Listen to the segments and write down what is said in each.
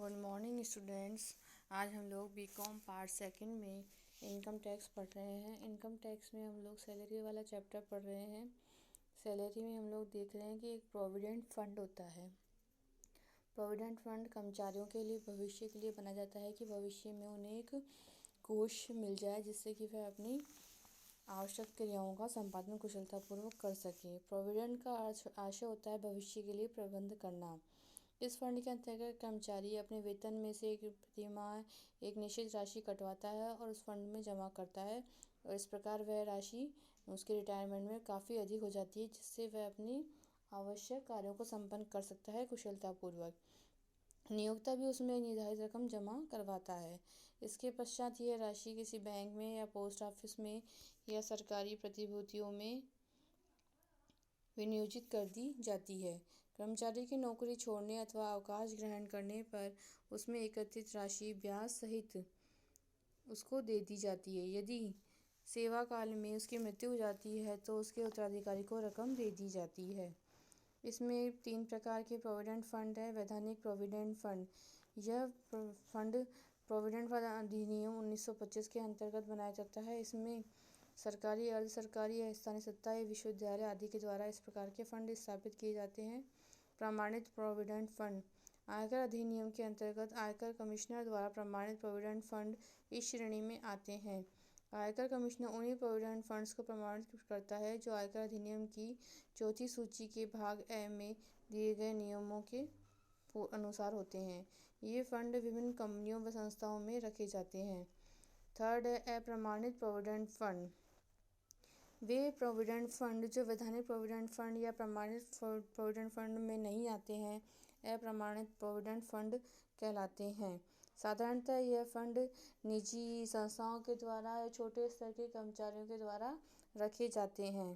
Good morning students. आज हम लोग बीकॉम पार्ट सेकंड में इनकम टैक्स पढ़ रहे हैं। इनकम टैक्स में हम लोग सैलरी वाला चैप्टर पढ़ रहे हैं। सैलरी में हम लोग देख रहे हैं कि एक प्रोविडेंट फंड होता है। प्रोविडेंट फंड कर्मचारियों के लिए भविष्य के लिए बना जाता है कि भविष्य में उन्हें एक कोष मिल जाए जिससे कि वह अपनी आवश्यक क्रियाओं का संपादन कुशलतापूर्वक कर सके। प्रोविडेंट का आशय होता है भविष्य के लिए प्रबंध करना। इस फंड के अंतर्गत कर्मचारी अपने वेतन में से एक प्रतिमाह एक निश्चित राशि कटवाता है और उस फंड में जमा करता है और इस प्रकार वह राशि उसके रिटायरमेंट में काफ़ी अधिक हो जाती है जिससे वह अपनी आवश्यक कार्यों को संपन्न कर सकता है कुशलतापूर्वक। नियोक्ता भी उसमें निर्धारित रकम जमा करवाता है। इसके पश्चात यह राशि किसी बैंक में या पोस्ट ऑफिस में या सरकारी प्रतिभूतियों में विनियोजित कर दी जाती है। कर्मचारी की नौकरी छोड़ने अथवा अवकाश ग्रहण करने पर उसमें एकत्रित राशि ब्याज सहित उसको दे दी जाती है। यदि सेवा काल में उसकी मृत्यु हो जाती है तो उसके उत्तराधिकारी को रकम दे दी जाती है। इसमें 3 प्रकार के प्रोविडेंट फंड है। वैधानिक प्रोविडेंट फंड, यह फंड प्रोविडेंट फंड अधिनियम 1925 के अंतर्गत बनाया जाता है। इसमें सरकारी, अर्ध सरकारी या स्थानीय सत्ता या विश्वविद्यालय आदि के द्वारा इस प्रकार के फंड स्थापित किए जाते हैं। प्रमाणित प्रोविडेंट फंड, आयकर अधिनियम के अंतर्गत आयकर कमिश्नर द्वारा प्रमाणित प्रोविडेंट फंड इस श्रेणी में आते हैं। आयकर कमिश्नर उन्हीं प्रोविडेंट फंड्स को प्रमाणित करता है जो आयकर अधिनियम की 4थी सूची के भाग ए में दिए गए नियमों के अनुसार होते हैं। ये फंड विभिन्न कंपनियों व संस्थाओं में रखे जाते हैं। थर्ड है अप्रमाणित प्रोविडेंट फंड। वे प्रोविडेंट फंड जो वैधानिक प्रोविडेंट फंड या प्रमाणित प्रोविडेंट फंड में नहीं आते हैं अप्रमाणित प्रोविडेंट फंड कहलाते हैं। साधारणतः यह फंड निजी संस्थाओं के द्वारा या छोटे स्तर के कर्मचारियों के द्वारा रखे जाते हैं।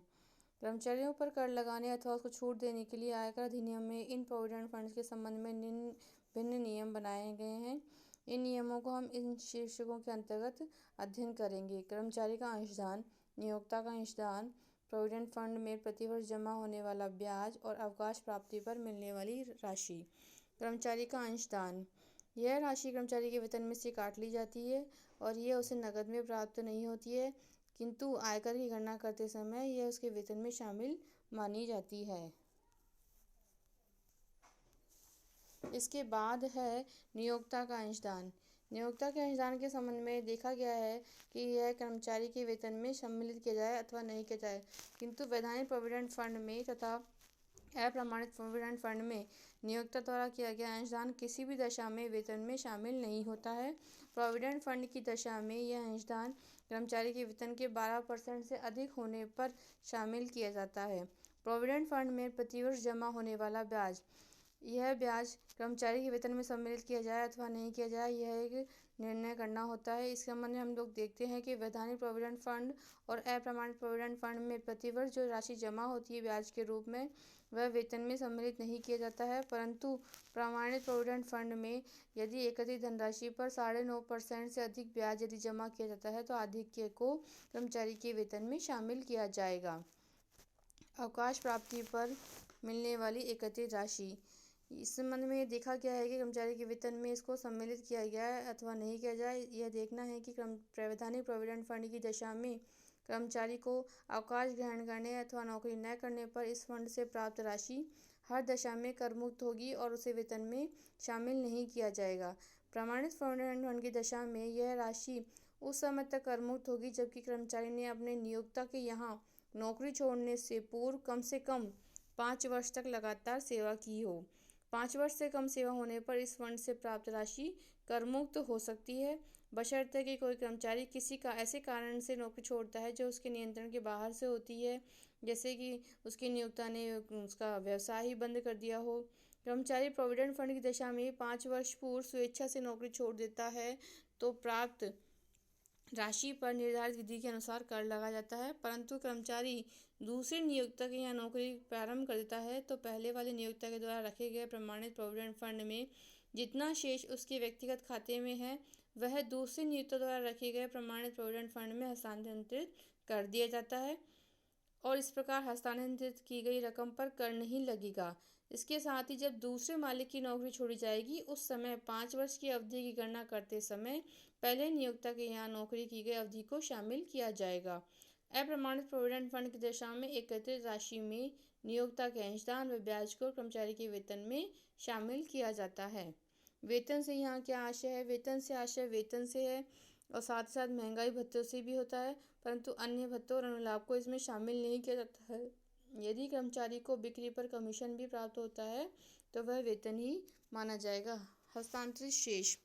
कर्मचारियों पर कर लगाने अथवा उसको छूट देने के लिए आयकर अधिनियम में इन प्रोविडेंट फंड्स के संबंध में भिन्न नियम बनाए गए हैं। इन नियमों को हम इन शीर्षकों के अंतर्गत अध्ययन करेंगे। कर्मचारी का अंशदान, नियोक्ता का अंशदान, प्रोविडेंट फंड में प्रतिवर्ष जमा होने वाला ब्याज और अवकाश प्राप्ति पर मिलने वाली राशि। कर्मचारी का अंशदान, यह राशि कर्मचारी के वेतन में से काट ली जाती है और यह उसे नकद में प्राप्त नहीं होती है किंतु आयकर की गणना करते समय यह उसके वेतन में शामिल मानी जाती है। इसके बाद है नियोक्ता का अंशदान। नियोक्ता के अंशदान के संबंध में देखा गया है कि यह कर्मचारी के वेतन में सम्मिलित किया जाए अथवा नहीं किया जाए किंतु वैधानिक प्रोविडेंट फंड में तथा अप्रमाणित प्रोविडेंट फंड में नियोक्ता द्वारा किया गया अंशदान किसी भी दशा में वेतन में शामिल नहीं होता है। प्रोविडेंट फंड की दशा में यह अंशदान कर्मचारी के वेतन के 12% से अधिक होने पर शामिल किया जाता है। प्रोविडेंट फंड में प्रतिवर्ष जमा होने वाला ब्याज, यह ब्याज कर्मचारी के वेतन में सम्मिलित किया जाए अथवा नहीं किया जाए यह एक निर्णय करना होता है। इस संबंध में हम लोग देखते हैं कि वैधानिक प्रोविडेंट फंड और अप्रमाणित प्रोविडेंट फंड में प्रतिवर्ष जो राशि जमा होती है ब्याज के रूप में वह वेतन में सम्मिलित नहीं किया जाता है, परंतु प्रमाणित प्रोविडेंट फंड में यदि एकत्रित धनराशि पर 9.5% से अधिक ब्याज यदि जमा किया जाता है तो आधिक्य को कर्मचारी के वेतन में शामिल किया जाएगा। अवकाश प्राप्ति पर मिलने वाली एकत्रित राशि, इस संबंध में देखा गया है कि कर्मचारी के वेतन में इसको सम्मिलित किया गया है अथवा नहीं किया जाए। यह देखना है कि वैधानिक प्रोविडेंट फंड की दशा में कर्मचारी को अवकाश ग्रहण करने अथवा नौकरी न करने पर इस फंड से प्राप्त राशि हर दशा में कर मुक्त होगी और उसे वेतन में शामिल नहीं किया जाएगा। प्रमाणित प्रोविडेंट फंड की दशा में यह राशि उस समय तक कर मुक्त होगी जबकि कर्मचारी ने अपने नियोक्ता के यहाँ नौकरी छोड़ने से पूर्व कम से कम 5 वर्ष तक लगातार सेवा की हो। 5 वर्ष से कम सेवा होने पर इस फंड से प्राप्त राशि कर मुक्त हो सकती है बशर्ते कि कोई कर्मचारी किसी का ऐसे कारण से नौकरी छोड़ता है जो उसके नियंत्रण के बाहर से होती है, जैसे कि उसके नियोक्ता ने उसका व्यवसाय ही बंद कर दिया हो। कर्मचारी प्रोविडेंट फंड की दशा में 5 वर्ष पूर्व स्वेच्छा से नौकरी छोड़ देता है तो प्राप्त राशि पर निर्धारित विधि के अनुसार कर लगा जाता है, परंतु कर्मचारी दूसरे नियोक्ता के यहाँ नौकरी प्रारंभ कर देता है तो पहले वाले नियोक्ता के द्वारा रखे गए प्रमाणित प्रोविडेंट फंड में जितना शेष उसके व्यक्तिगत खाते में है वह दूसरे नियोक्ता द्वारा रखे गए प्रमाणित प्रोविडेंट फंड में हस्तांतरित कर दिया जाता है। और इस प्रकार हस्तांतरित की गई रकम पर कर नहीं लगेगा। इसके साथ ही जब दूसरे मालिक की नौकरी छोड़ी जाएगी उस समय 5 वर्ष की अवधि की गणना करते समय पहले नियोक्ता के यहाँ नौकरी की गई अवधि को शामिल किया जाएगा। अप्रमाणित प्रोविडेंट फंड की दशा में एकत्रित राशि में नियोक्ता के अंशदान व ब्याज को कर्मचारी के वेतन में शामिल किया जाता है। वेतन से यहाँ क्या आशय है? वेतन से आशय वेतन से है और साथ ही साथ महंगाई भत्तों से भी होता है, परंतु अन्य भत्तों और अनुलाभ को इसमें शामिल नहीं किया जाता है। यदि कर्मचारी को बिक्री पर कमीशन भी प्राप्त होता है तो वह वेतन ही माना जाएगा। हस्तांतरित शेष,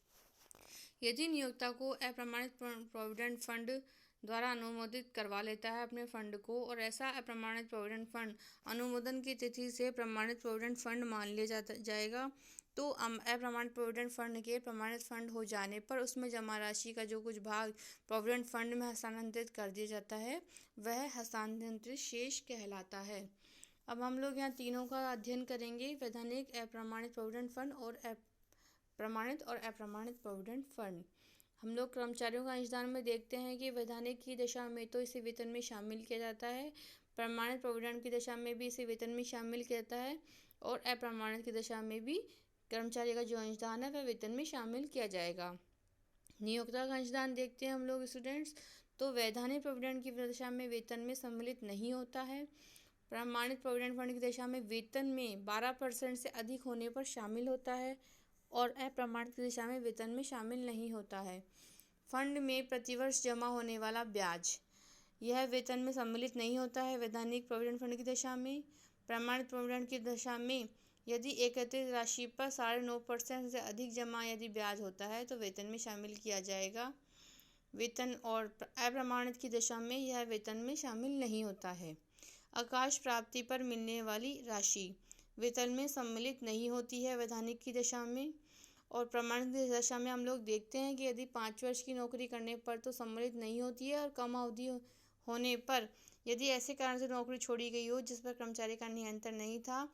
यदि नियोक्ता को अप्रमाणित प्रोविडेंट फंड द्वारा अनुमोदित करवा लेता है अपने फंड को और ऐसा अप्रमाणित प्रोविडेंट फंड अनुमोदन की तिथि से प्रमाणित प्रोविडेंट फंड मान लिया जाएगा, तो अप्रमाणित प्रोविडेंट फंड के प्रमाणित फंड हो जाने पर उसमें जमा राशि का जो कुछ भाग प्रोविडेंट फंड में हस्तांतरित कर दिया जाता है वह हस्तांतरित शेष कहलाता है। अब हम लोग यहाँ तीनों का अध्ययन करेंगे, वैधानिक, अप्रमाणित प्रोविडेंट फंड और प्रमाणित और अप्रमाणित प्रोविडेंट फंड। हम लोग कर्मचारियों का अंशदान में देखते हैं कि वैधानिक की दशा में तो इसे वेतन में शामिल किया जाता है, प्रमाणित प्रोविडेंट की दशा में भी इसे वेतन में शामिल किया जाता है और अप्रमाणित की दशा में भी कर्मचारी का जो अंशदान है वह वेतन में शामिल किया जाएगा। नियोक्ता का अंशदान देखते हैं हम लोग स्टूडेंट्स, तो वैधानिक प्रोविडेंट की दशा में वेतन में सम्मिलित नहीं होता है। प्रमाणित प्रोविडेंट फंड की दशा में वेतन में 12% से अधिक होने पर शामिल होता है और अप्रमाणित की दशा में वेतन में शामिल नहीं होता है। फंड में प्रतिवर्ष जमा होने वाला ब्याज, यह वेतन में सम्मिलित नहीं होता है वैधानिक प्रोविडेंट फंड की दशा में। प्रमाणित प्रोविडेंट की दशा में यदि एकत्रित राशि पर 9.5% से अधिक जमा यदि ब्याज होता है तो वेतन में शामिल किया जाएगा वेतन, और अप्रमाणित की दशा में यह वेतन में शामिल नहीं होता है। अवकाश प्राप्ति पर मिलने वाली राशि वेतन में सम्मिलित नहीं होती है वैधानिक की दशा में। और प्रमाणित की दशा में हम लोग देखते हैं कि यदि 5 वर्ष की नौकरी करने पर तो सम्मिलित नहीं होती है और कम अवधि होने पर यदि ऐसे कारण से नौकरी छोड़ी गई हो जिस पर कर्मचारी का नियंत्रण नहीं था,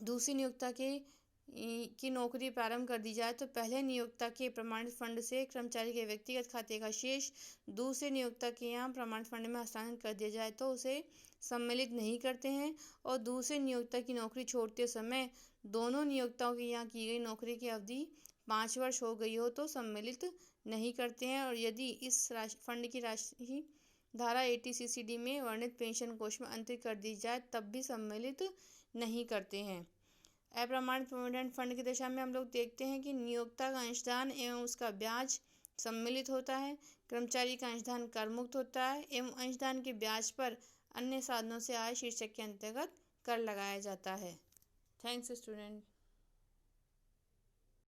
दूसरी नियोक्ता की नौकरी प्रारंभ कर दी जाए तो पहले नियोक्ता के प्रमाणित फंड से कर्मचारी के व्यक्तिगत खाते का शेष दूसरे नियोक्ता के यहाँ प्रमाणित फंड में हस्तांतरित कर दिया जाए तो उसे सम्मिलित नहीं करते हैं। और दूसरे नियोक्ता की नौकरी छोड़ते समय दोनों नियोक्ताओं के यहाँ की गई नौकरी की अवधि 5 वर्ष हो गई हो तो सम्मिलित नहीं करते हैं। और यदि इस फंड की राशि धारा 80 CCD में वर्णित पेंशन कोष में अंतरित कर दी जाए तब भी सम्मिलित नहीं करते हैं। अप्रमाणित प्रोविडेंट फंड की दशा में हम लोग देखते हैं कि नियोक्ता का अंशदान एवं उसका ब्याज सम्मिलित होता है, कर्मचारी का अंशदान कर मुक्त होता है एवं अंशदान के ब्याज पर अन्य साधनों से आय शीर्षक के अंतर्गत कर लगाया जाता है। Thanks student.